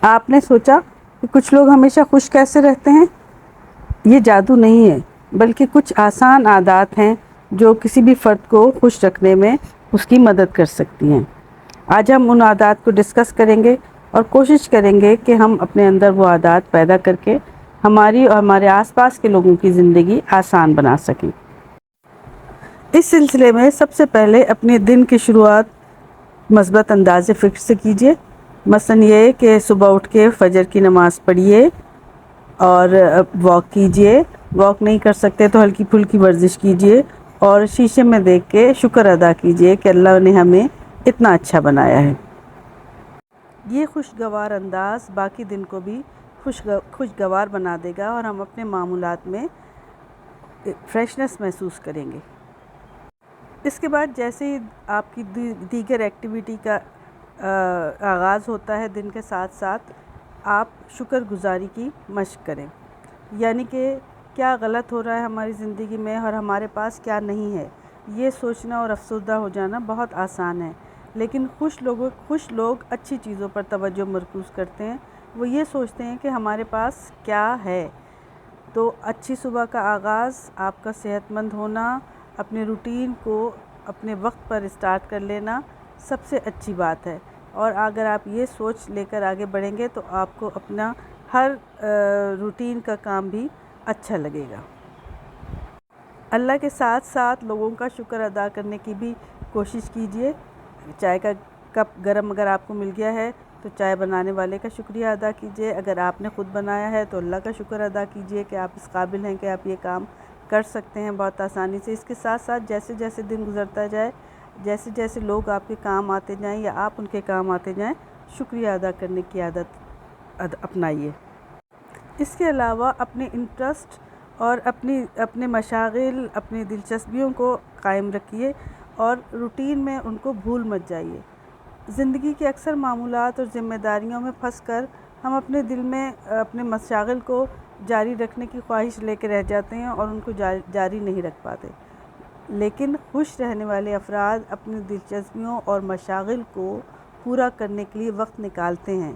آپ نے سوچا کہ کچھ لوگ ہمیشہ خوش کیسے رہتے ہیں؟ یہ جادو نہیں ہے، بلکہ کچھ آسان عادات ہیں جو کسی بھی فرد کو خوش رکھنے میں اس کی مدد کر سکتی ہیں۔ آج ہم ان عادات کو ڈسکس کریں گے اور کوشش کریں گے کہ ہم اپنے اندر وہ عادات پیدا کر کے ہماری اور ہمارے آس پاس کے لوگوں کی زندگی آسان بنا سکیں۔ اس سلسلے میں سب سے پہلے اپنے دن کی شروعات مثبت انداز فکر سے کیجیے، مثلا یہ کہ صبح اٹھ کے فجر کی نماز پڑھیے اور واک کیجیے، واک نہیں کر سکتے تو ہلکی پھلکی ورزش کیجیے اور شیشے میں دیکھ کے شکر ادا کیجیے کہ اللہ نے ہمیں اتنا اچھا بنایا ہے۔ یہ خوشگوار انداز باقی دن کو بھی خوشگوار بنا دے گا اور ہم اپنے معمولات میں فریشنس محسوس کریں گے۔ اس کے بعد جیسے ہی آپ کی دیگر ایکٹیویٹی کا آغاز ہوتا ہے، دن کے ساتھ ساتھ آپ شکر گزاری کی مشق کریں، یعنی کہ کیا غلط ہو رہا ہے ہماری زندگی میں اور ہمارے پاس کیا نہیں ہے۔ یہ سوچنا اور افسردہ ہو جانا بہت آسان ہے، لیکن خوش لوگ اچھی چیزوں پر توجہ مرکوز کرتے ہیں۔ وہ یہ سوچتے ہیں کہ ہمارے پاس کیا ہے۔ تو اچھی صبح کا آغاز، آپ کا صحت مند ہونا، اپنے روٹین کو اپنے وقت پر اسٹارٹ کر لینا سب سے اچھی بات ہے، اور اگر آپ یہ سوچ لے کر آگے بڑھیں گے تو آپ کو اپنا ہر روٹین کا کام بھی اچھا لگے گا۔ اللہ کے ساتھ ساتھ لوگوں کا شکر ادا کرنے کی بھی کوشش کیجیے۔ چائے کا کپ گرم اگر آپ کو مل گیا ہے تو چائے بنانے والے کا شکریہ ادا کیجیے، اگر آپ نے خود بنایا ہے تو اللہ کا شکر ادا کیجیے کہ آپ اس قابل ہیں کہ آپ یہ کام کر سکتے ہیں بہت آسانی سے۔ اس کے ساتھ ساتھ جیسے جیسے دن گزرتا جائے، جیسے جیسے لوگ آپ کے کام آتے جائیں یا آپ ان کے کام آتے جائیں، شکریہ ادا کرنے کی عادت اپنائیے۔ اس کے علاوہ اپنے انٹرسٹ اور اپنے مشاغل، اپنی دلچسپیوں کو قائم رکھیے اور روٹین میں ان کو بھول مت جائیے۔ زندگی کے اکثر معمولات اور ذمہ داریوں میں پھنس کر ہم اپنے دل میں اپنے مشاغل کو جاری رکھنے کی خواہش لے کے رہ جاتے ہیں اور ان کو جاری نہیں رکھ پاتے، لیکن خوش رہنے والے افراد اپنی دلچسپیوں اور مشاغل کو پورا کرنے کے لیے وقت نکالتے ہیں،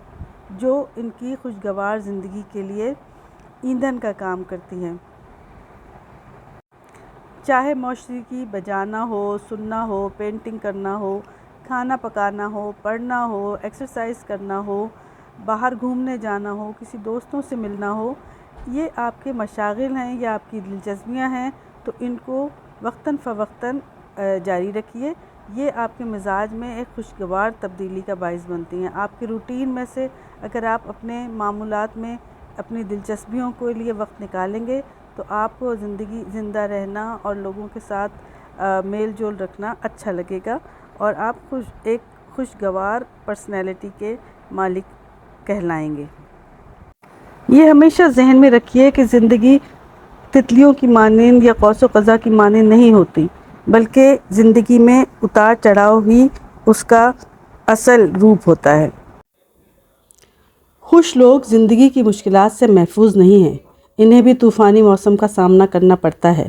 جو ان کی خوشگوار زندگی کے لیے ایندھن کا کام کرتی ہیں۔ چاہے موسیقی بجانا ہو، سننا ہو، پینٹنگ کرنا ہو، کھانا پکانا ہو، پڑھنا ہو، ایکسرسائز کرنا ہو، باہر گھومنے جانا ہو، کسی دوستوں سے ملنا ہو، یہ آپ کے مشاغل ہیں یا آپ کی دلچسپیاں ہیں، تو ان کو وقتاً فوقتاً جاری رکھیے۔ یہ آپ کے مزاج میں ایک خوشگوار تبدیلی کا باعث بنتی ہیں۔ آپ کے روٹین میں سے اگر آپ اپنے معمولات میں اپنی دلچسپیوں کے لیے وقت نکالیں گے تو آپ کو زندگی زندہ رہنا اور لوگوں کے ساتھ میل جول رکھنا اچھا لگے گا اور آپ ایک خوشگوار پرسنالٹی کے مالک کہلائیں گے۔ یہ ہمیشہ ذہن میں رکھیے کہ زندگی تتلیوں کی مانند یا قوس و قزح کی مانند نہیں ہوتی، بلکہ زندگی میں اتار چڑھاؤ ہی اس کا اصل روپ ہوتا ہے۔ خوش لوگ زندگی کی مشکلات سے محفوظ نہیں ہیں، انہیں بھی طوفانی موسم کا سامنا کرنا پڑتا ہے،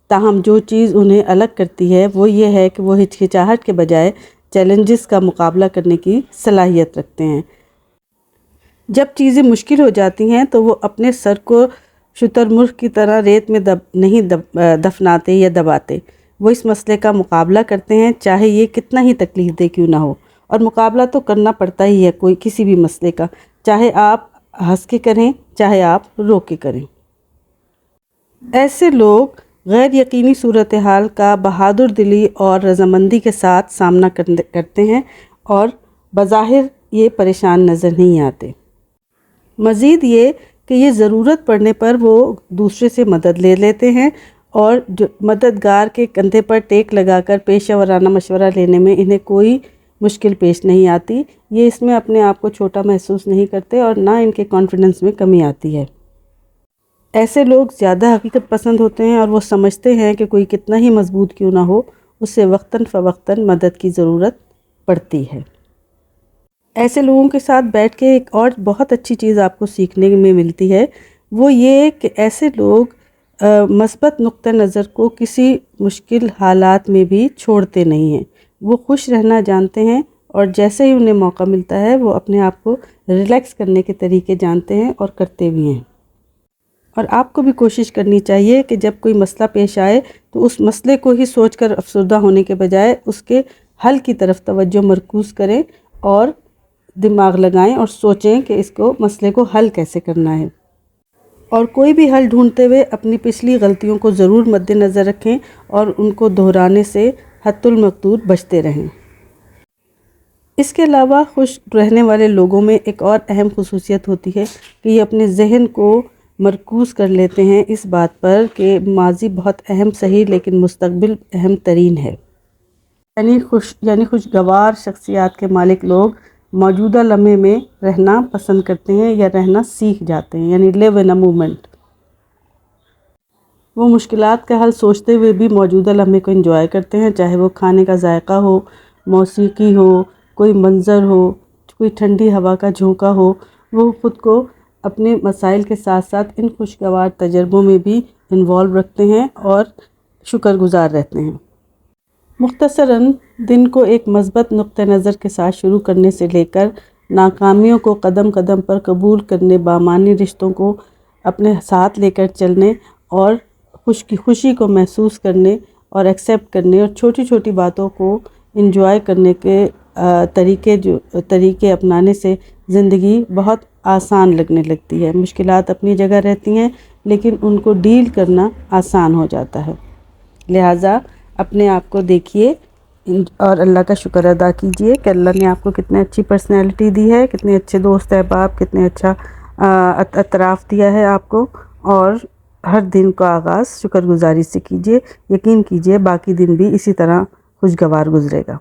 تاہم جو چیز انہیں الگ کرتی ہے وہ یہ ہے کہ وہ ہچکچاہٹ کے بجائے چیلنجز کا مقابلہ کرنے کی صلاحیت رکھتے ہیں۔ جب چیزیں مشکل ہو جاتی ہیں تو وہ اپنے سر کو شتر مرغ کی طرح ریت میں نہیں دفناتے یا دباتے، وہ اس مسئلے کا مقابلہ کرتے ہیں، چاہے یہ کتنا ہی تکلیف دہ کیوں نہ ہو، اور مقابلہ تو کرنا پڑتا ہی ہے کسی بھی مسئلے کا، چاہے آپ ہنس کے کریں چاہے آپ رو کے کریں۔ ایسے لوگ غیر یقینی صورتحال کا بہادر دلی اور رضامندی کے ساتھ سامنا کرتے ہیں اور بظاہر یہ پریشان نظر نہیں آتے۔ مزید یہ کہ یہ ضرورت پڑنے پر وہ دوسرے سے مدد لے لیتے ہیں اور مددگار کے کندھے پر ٹیک لگا کر پیشہ ورانہ مشورہ لینے میں انہیں کوئی مشکل پیش نہیں آتی۔ یہ اس میں اپنے آپ کو چھوٹا محسوس نہیں کرتے اور نہ ان کے کانفیڈنس میں کمی آتی ہے۔ ایسے لوگ زیادہ حقیقت پسند ہوتے ہیں اور وہ سمجھتے ہیں کہ کوئی کتنا ہی مضبوط کیوں نہ ہو، اسے وقتاً فوقتاً مدد کی ضرورت پڑتی ہے۔ ایسے لوگوں کے ساتھ بیٹھ کے ایک اور بہت اچھی چیز آپ کو سیکھنے میں ملتی ہے، وہ یہ کہ ایسے لوگ مثبت نقطہ نظر کو کسی مشکل حالات میں بھی چھوڑتے نہیں ہیں، وہ خوش رہنا جانتے ہیں اور جیسے ہی انہیں موقع ملتا ہے وہ اپنے آپ کو ریلیکس کرنے کے طریقے جانتے ہیں اور کرتے بھی ہیں۔ اور آپ کو بھی کوشش کرنی چاہیے کہ جب کوئی مسئلہ پیش آئے تو اس مسئلے کو ہی سوچ کر افسردہ ہونے کے بجائے اس کے حل کی طرف توجہ مرکوز کریں اور دماغ لگائیں اور سوچیں کہ اس کو مسئلے کو حل کیسے کرنا ہے۔ اور کوئی بھی حل ڈھونڈتے ہوئے اپنی پچھلی غلطیوں کو ضرور مد نظر رکھیں اور ان کو دہرانے سے حد المقدور بچتے رہیں۔ اس کے علاوہ خوش رہنے والے لوگوں میں ایک اور اہم خصوصیت ہوتی ہے کہ یہ اپنے ذہن کو مرکوز کر لیتے ہیں اس بات پر کہ ماضی بہت اہم صحیح لیکن مستقبل اہم ترین ہے۔ یعنی خوشگوار شخصیات کے مالک لوگ موجودہ لمحے میں رہنا پسند کرتے ہیں یا رہنا سیکھ جاتے ہیں، یعنی live in a moment۔ وہ مشکلات کا حل سوچتے ہوئے بھی موجودہ لمحے کو انجوائے کرتے ہیں، چاہے وہ کھانے کا ذائقہ ہو، موسیقی ہو، کوئی منظر ہو، کوئی ٹھنڈی ہوا کا جھونکا ہو۔ وہ خود کو اپنے مسائل کے ساتھ ساتھ ان خوشگوار تجربوں میں بھی انوالو رکھتے ہیں اور شکر گزار رہتے ہیں۔ مختصراً دن کو ایک مثبت نقطہ نظر کے ساتھ شروع کرنے سے لے کر ناکامیوں کو قدم قدم پر قبول کرنے، بامعنی رشتوں کو اپنے ساتھ لے کر چلنے اور خوشی کو محسوس کرنے اور ایکسیپٹ کرنے اور چھوٹی چھوٹی باتوں کو انجوائے کرنے کے طریقے اپنانے سے زندگی بہت آسان لگنے لگتی ہے۔ مشکلات اپنی جگہ رہتی ہیں لیکن ان کو ڈیل کرنا آسان ہو جاتا ہے۔ لہٰذا اپنے آپ کو دیکھیے اور اللہ کا شکر ادا کیجئے کہ اللہ نے آپ کو کتنے اچھی پرسنالٹی دی ہے، کتنے اچھے دوست احباب، کتنے اچھا اطراف دیا ہے آپ کو، اور ہر دن کا آغاز شکر گزاری سے کیجئے۔ یقین کیجئے باقی دن بھی اسی طرح خوشگوار گزرے گا۔